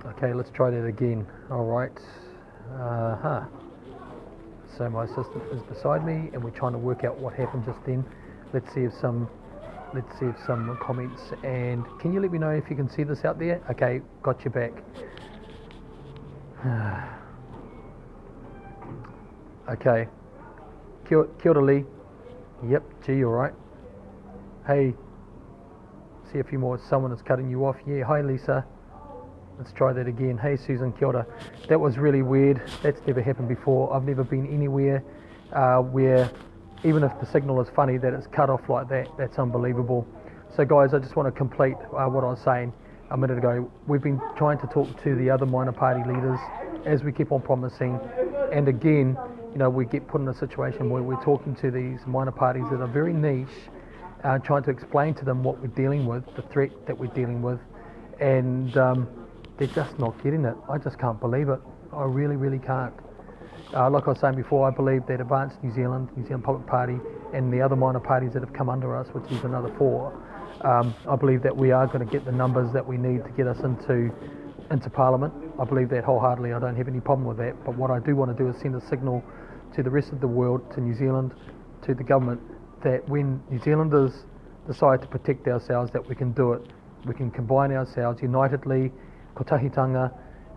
Okay, let's try that again. All right. So my assistant is beside me, and we're trying to work out what happened just then. Let's see if some comments. And can you let me know if you can see this out there? Okay, got your back. Okay. Kia ora, Lee. Yep, gee, all right. Hey, see a few more. Someone is cutting you off. Yeah, hi, Lisa. Let's try that again. Hey, Susan, kia ora. That was really weird. That's never happened before. I've never been anywhere where, even if the signal is funny, that it's cut off like that. That's unbelievable. So, guys, I just want to complete what I was saying a minute ago. We've been trying to talk to the other minor party leaders, as we keep on promising. And again, you know, we get put in a situation where we're talking to these minor parties that are very niche, trying to explain to them what we're dealing with, the threat that we're dealing with, and they're just not getting it. I just can't believe it. I really, really can't. Like I was saying before, I believe that Advanced New Zealand Public Party, and the other minor parties that have come under us, which is another 4, I believe that we are going to get the numbers that we need to get us into Parliament. I believe that wholeheartedly. I don't have any problem with that. But what I do want to do is send a signal to the rest of the world, to New Zealand, to the government, that when New Zealanders decide to protect ourselves, that we can do it. We can combine ourselves unitedly, kotahitanga,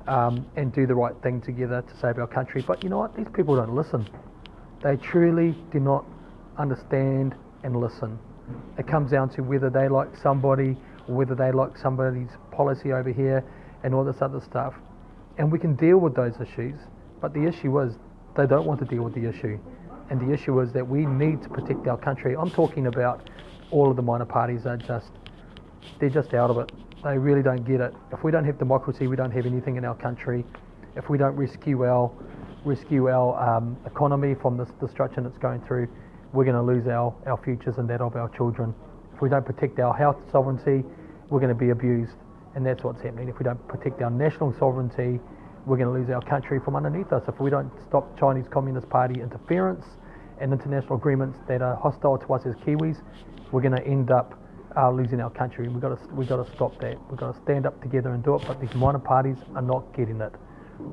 and do the right thing together to save our country. But you know what? These people don't listen. They truly do not understand and listen. It comes down to whether they like somebody, or whether they like somebody's policy over here, and all this other stuff. And we can deal with those issues, but the issue is they don't want to deal with the issue. And the issue is that we need to protect our country. I'm talking about all of the minor parties they're just out of it. They really don't get it. If we don't have democracy, we don't have anything in our country. If we don't rescue our economy from this destruction it's going through, we're going to lose our futures and that of our children. If we don't protect our health sovereignty, we're going to be abused. And that's what's happening. If we don't protect our national sovereignty, we're going to lose our country from underneath us. If we don't stop Chinese Communist Party interference and international agreements that are hostile to us as Kiwis, we're going to end up losing our country. We've got to stop that. We've got to stand up together and do it. But these minor parties are not getting it.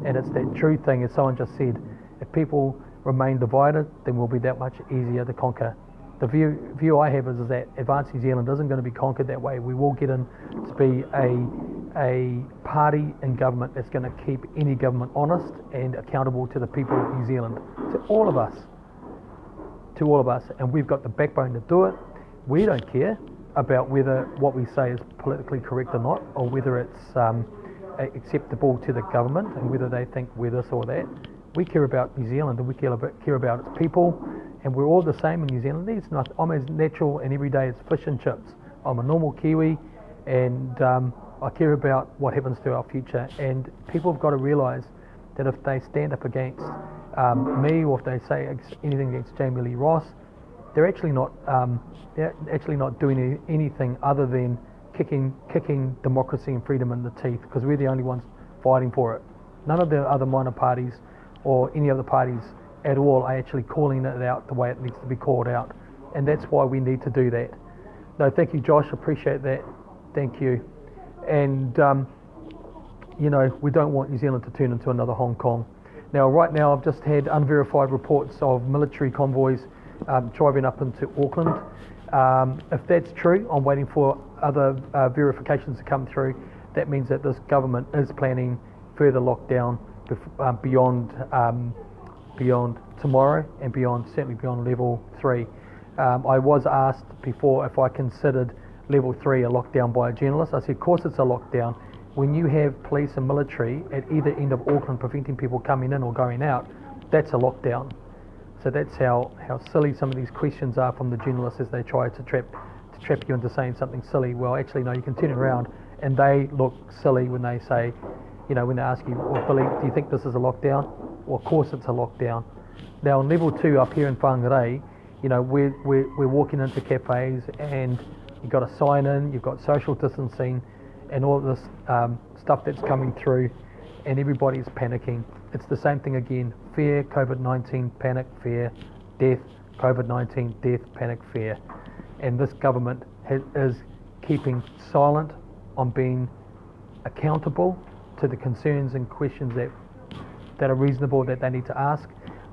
And it's that true thing, as someone just said. If people remain divided, then we'll be that much easier to conquer. The view I have is that Advanced New Zealand isn't going to be conquered that way. We will get in to be a party in government that's going to keep any government honest and accountable to the people of New Zealand, to all of us. And we've got the backbone to do it. We don't care about whether what we say is politically correct or not, or whether it's acceptable to the government and whether they think we're this or that. We care about New Zealand, and we care about its people, and we're all the same in New Zealand. I'm as natural and everyday as fish and chips. I'm a normal Kiwi, and I care about what happens to our future. And people have got to realise that if they stand up against me, or if they say anything against Jamie Lee Ross, they're actually not doing anything other than kicking democracy and freedom in the teeth, because we're the only ones fighting for it. None of the other minor parties or any other parties at all are actually calling it out the way it needs to be called out, and that's why we need to do that. No, thank you, Josh. Appreciate that. Thank you. And you know, we don't want New Zealand to turn into another Hong Kong. Now, right now, I've just had unverified reports of military convoys driving up into Auckland. If that's true, I'm waiting for other verifications to come through. That means that this government is planning further lockdown beyond tomorrow, and certainly beyond level 3. I was asked before if I considered level 3 a lockdown by a journalist. I said, of course it's a lockdown. When you have police and military at either end of Auckland preventing people coming in or going out, that's a lockdown. So that's how silly some of these questions are from the journalists, as they try to trap you into saying something silly. Well, actually, no, you can turn it around, and they look silly when they say, you know, when they ask you, well, Billy, do you think this is a lockdown? Well, of course it's a lockdown. Now, on level 2 up here in Whangarei, you know, we're walking into cafes, and you've got a sign in, you've got social distancing, and all this stuff that's coming through, and everybody's panicking. It's the same thing again. Fear, COVID-19, panic, fear, death, COVID-19, death, panic, fear. And this government is keeping silent on being accountable to the concerns and questions that are reasonable that they need to ask.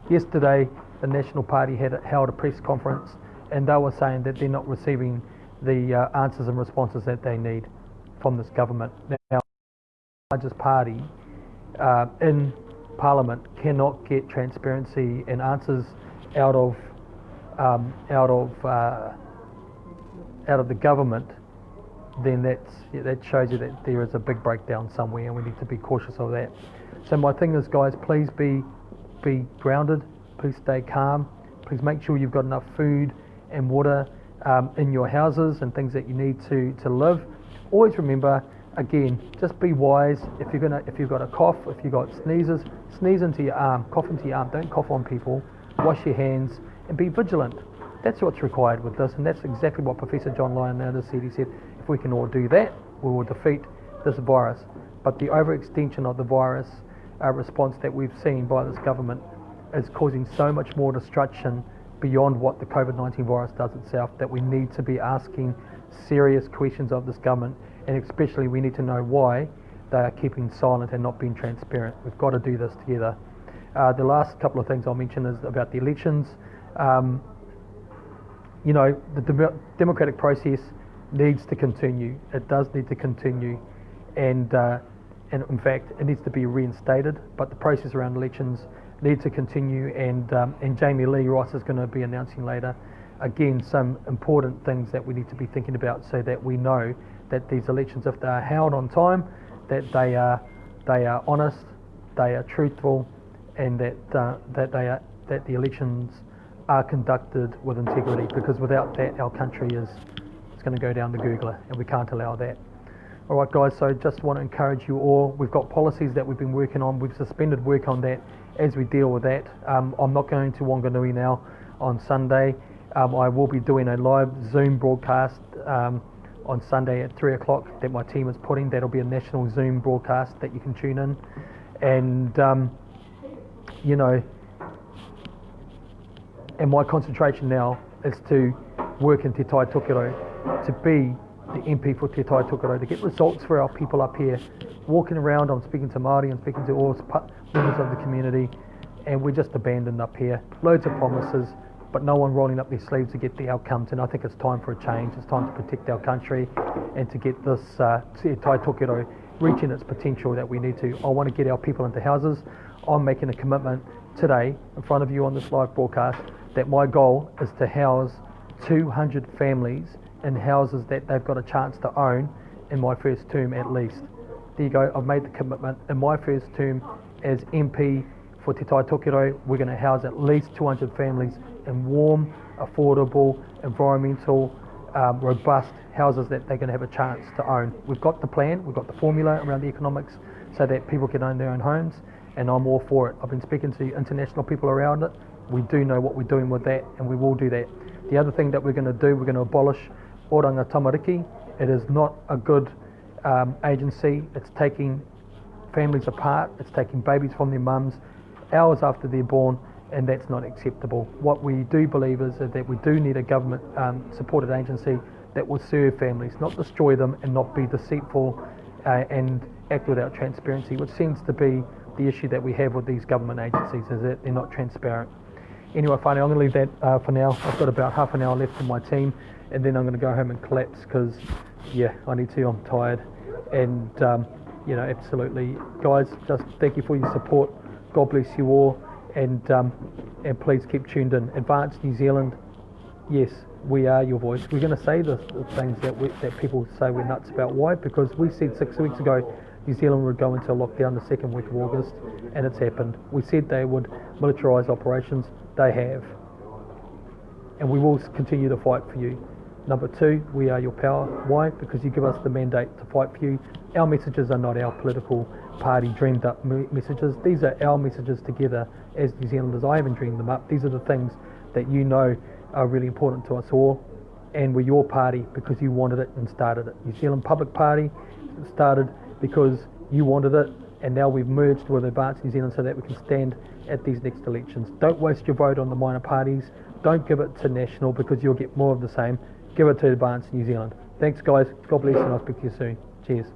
Yesterday, the National Party held a press conference, and they were saying that they're not receiving the answers and responses that they need from this government. Now, the largest party in Parliament cannot get transparency and answers out of the government, then that shows you that there is a big breakdown somewhere, and we need to be cautious of that. So my thing is, guys, please be grounded, please stay calm, please make sure you've got enough food and water in your houses and things that you need to live. Always remember, again, just be wise. If you've got a cough, if you've got sneezes, sneeze into your arm, cough into your arm, don't cough on people, wash your hands and be vigilant. That's what's required with this, and that's exactly what Professor John Lyon said. He said, if we can all do that, we will defeat this virus. But the overextension of the virus response that we've seen by this government is causing so much more destruction beyond what the COVID-19 virus does itself, that we need to be asking serious questions of this government, and especially we need to know why they are keeping silent and not being transparent. We've got to do this together. The last couple of things I'll mention is about the elections. The democratic process needs to continue. It does need to continue, and in fact it needs to be reinstated, but the process around elections needs to continue, and Jamie Lee Ross is going to be announcing later again some important things that we need to be thinking about, so that we know that these elections, if they are held on time, that they are honest, they are truthful, and that the elections are conducted with integrity, because without that our country is going to go down the googler, and we can't allow that. Alright guys, so just want to encourage you all. We've got policies that we've been working on. We've suspended work on that as we deal with that. I'm not going to Wanganui now on Sunday. I will be doing a live Zoom broadcast on Sunday at 3 o'clock that my team is putting. That'll be a national Zoom broadcast that you can tune in. And and my concentration now is to work in Te Tai Tokerau, to be the MP for Te Tai Tokerau, to get results for our people up here. Walking around, I'm speaking to Māori, I'm speaking to all members of the community, and we're just abandoned up here. Loads of promises, but no one rolling up their sleeves to get the outcomes, and I think it's time for a change. It's time to protect our country and to get this Te Tai Tokerau reaching its potential that we need to. I want to get our people into houses. I'm making a commitment today in front of you on this live broadcast that my goal is to house 200 families in houses that they've got a chance to own in my first term at least. There you go, I've made the commitment. In my first term as MP for Te Tai Tokerau, we're going to house at least 200 families in warm, affordable, environmental, robust houses that they're going to have a chance to own. We've got the plan, we've got the formula around the economics so that people can own their own homes, and I'm all for it. I've been speaking to international people around it. We do know what we're doing with that, and we will do that. The other thing that we're going to do, we're going to abolish Oranga Tamariki. It is not a good agency. It's taking families apart. It's taking babies from their mums hours after they're born, and that's not acceptable. What we do believe is that we do need a government supported agency that will serve families, not destroy them, and not be deceitful and act without transparency, which seems to be the issue that we have with these government agencies, is that they're not transparent. Anyway, finally, I'm going to leave that for now. I've got about half an hour left in my team, and then I'm going to go home and collapse because, yeah, I need to. I'm tired. And, absolutely. Guys, just thank you for your support. God bless you all. And please keep tuned in. Advanced New Zealand, yes, we are your voice. We're going to say the things that people say we're nuts about. Why? Because we said 6 weeks ago New Zealand would go into lockdown the second week of August, and it's happened. We said they would militarise operations. They have. And we will continue to fight for you. Number 2, we are your power. Why? Because you give us the mandate to fight for you. Our messages are not our political party dreamed up messages. These are our messages together as New Zealanders. I haven't dreamed them up. These are the things that you know are really important to us all. And we're your party because you wanted it and started it. New Zealand Public Party started because you wanted it, and now we've merged with Advanced New Zealand so that we can stand at these next elections. Don't waste your vote on the minor parties. Don't give it to National because you'll get more of the same. Give it to Advanced New Zealand. Thanks guys, God bless, and I'll speak to you soon. Cheers.